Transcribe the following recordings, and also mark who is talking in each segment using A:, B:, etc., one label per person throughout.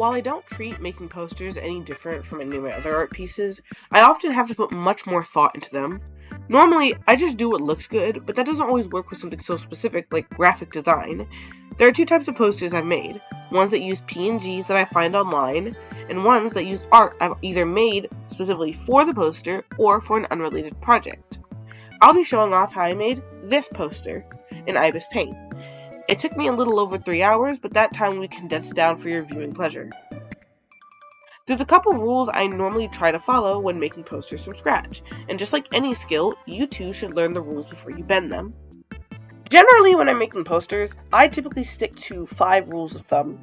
A: While I don't treat making posters any different from any of my other art pieces, I often have to put much more thought into them. Normally, I just do what looks good, but that doesn't always work with something so specific like graphic design. There are two types of posters I've made, ones that use PNGs that I find online, and ones that use art I've either made specifically for the poster or for an unrelated project. I'll be showing off how I made this poster in Ibis Paint. It took me a little over 3 hours, but that time we condensed down for your viewing pleasure. There's a couple rules I normally try to follow when making posters from scratch, and just like any skill, you too should learn the rules before you bend them. Generally, when I'm making posters, I typically stick to 5 rules of thumb.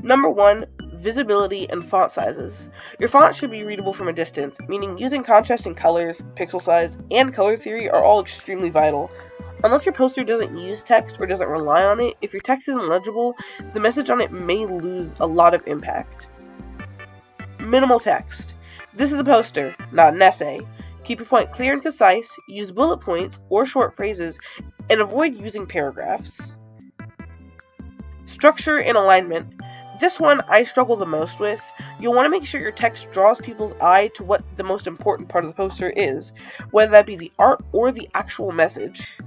A: Number 1, visibility and font sizes. Your font should be readable from a distance, meaning using contrasting colors, pixel size, and color theory are all extremely vital. Unless your poster doesn't use text or doesn't rely on it, if your text isn't legible, the message on it may lose a lot of impact. Minimal text. This is a poster, not an essay. Keep your point clear and concise, use bullet points or short phrases, and avoid using paragraphs. Structure and alignment. This one I struggle the most with. You'll want to make sure your text draws people's eye to what the most important part of the poster is, whether that be the art or the actual message.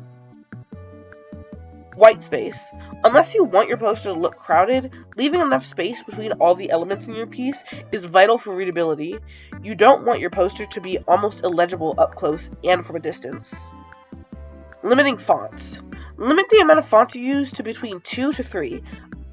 A: White space. Unless you want your poster to look crowded, leaving enough space between all the elements in your piece is vital for readability. You don't want your poster to be almost illegible up close and from a distance. Limiting fonts. Limit the amount of font you use to between 2 to 3.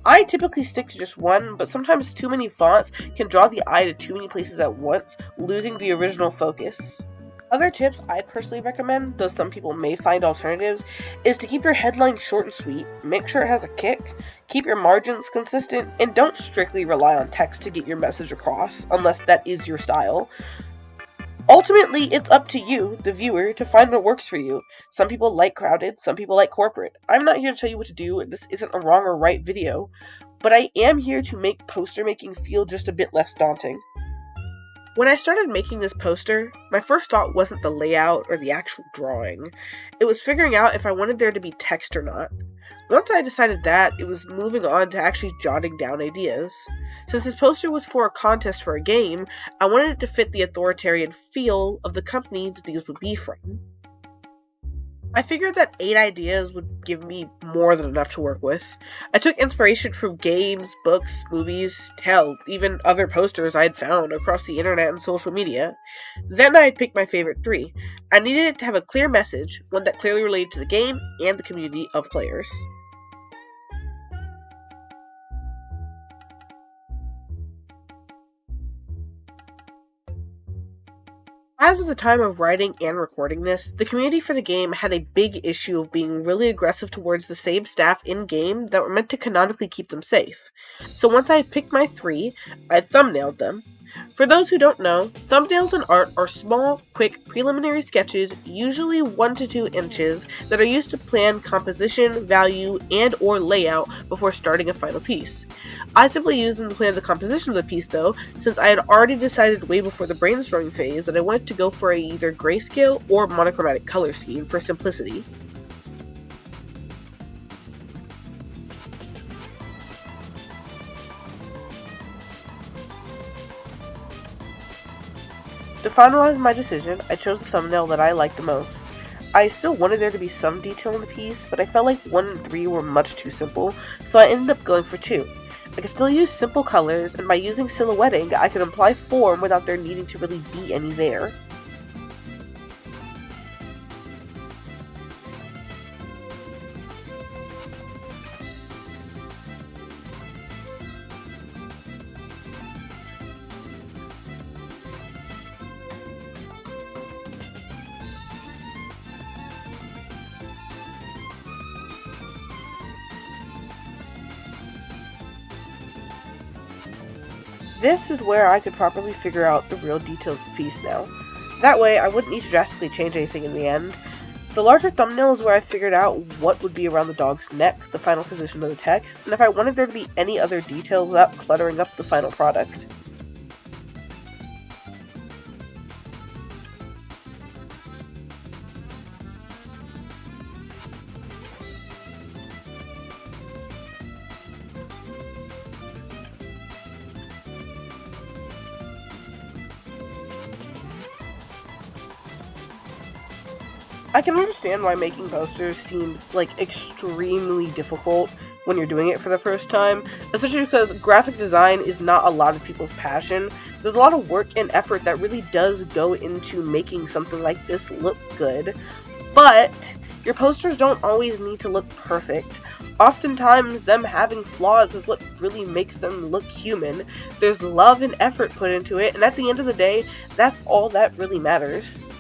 A: I typically stick to just 1, but sometimes too many fonts can draw the eye to too many places at once, losing the original focus. Other tips I'd personally recommend, though some people may find alternatives, is to keep your headline short and sweet, make sure it has a kick, keep your margins consistent, and don't strictly rely on text to get your message across, unless that is your style. Ultimately, it's up to you, the viewer, to find what works for you. Some people like crowded, some people like corporate. I'm not here to tell you what to do, this isn't a wrong or right video, but I am here to make poster making feel just a bit less daunting. When I started making this poster, my first thought wasn't the layout or the actual drawing. It was figuring out if I wanted there to be text or not. Once I decided that, it was moving on to actually jotting down ideas. Since this poster was for a contest for a game, I wanted it to fit the authoritarian feel of the company that these would be from. I figured that 8 ideas would give me more than enough to work with. I took inspiration from games, books, movies, hell, even other posters I had found across the internet and social media. Then I had picked my favorite 3. I needed it to have a clear message, one that clearly related to the game and the community of players. As of the time of writing and recording this, the community for the game had a big issue of being really aggressive towards the same staff in-game that were meant to canonically keep them safe. So once I had picked my 3, I thumbnailed them. For those who don't know, thumbnails in art are small, quick, preliminary sketches, usually 1 to 2 inches, that are used to plan composition, value, and or layout before starting a final piece. I simply used them to plan the composition of the piece though, since I had already decided way before the brainstorming phase that I wanted to go for a either grayscale or monochromatic color scheme for simplicity. To finalize my decision, I chose the thumbnail that I liked the most. I still wanted there to be some detail in the piece, but I felt like 1 and 3 were much too simple, so I ended up going for 2. I could still use simple colors, and by using silhouetting, I could imply form without there needing to really be any there. This is where I could properly figure out the real details of the piece now. That way, I wouldn't need to drastically change anything in the end. The larger thumbnail is where I figured out what would be around the dog's neck, the final position of the text, and if I wanted there to be any other details without cluttering up the final product. I can understand why making posters seems like extremely difficult when you're doing it for the first time, especially because graphic design is not a lot of people's passion. There's a lot of work and effort that really does go into making something like this look good, but your posters don't always need to look perfect. Oftentimes, them having flaws is what really makes them look human. There's love and effort put into it, and at the end of the day, that's all that really matters.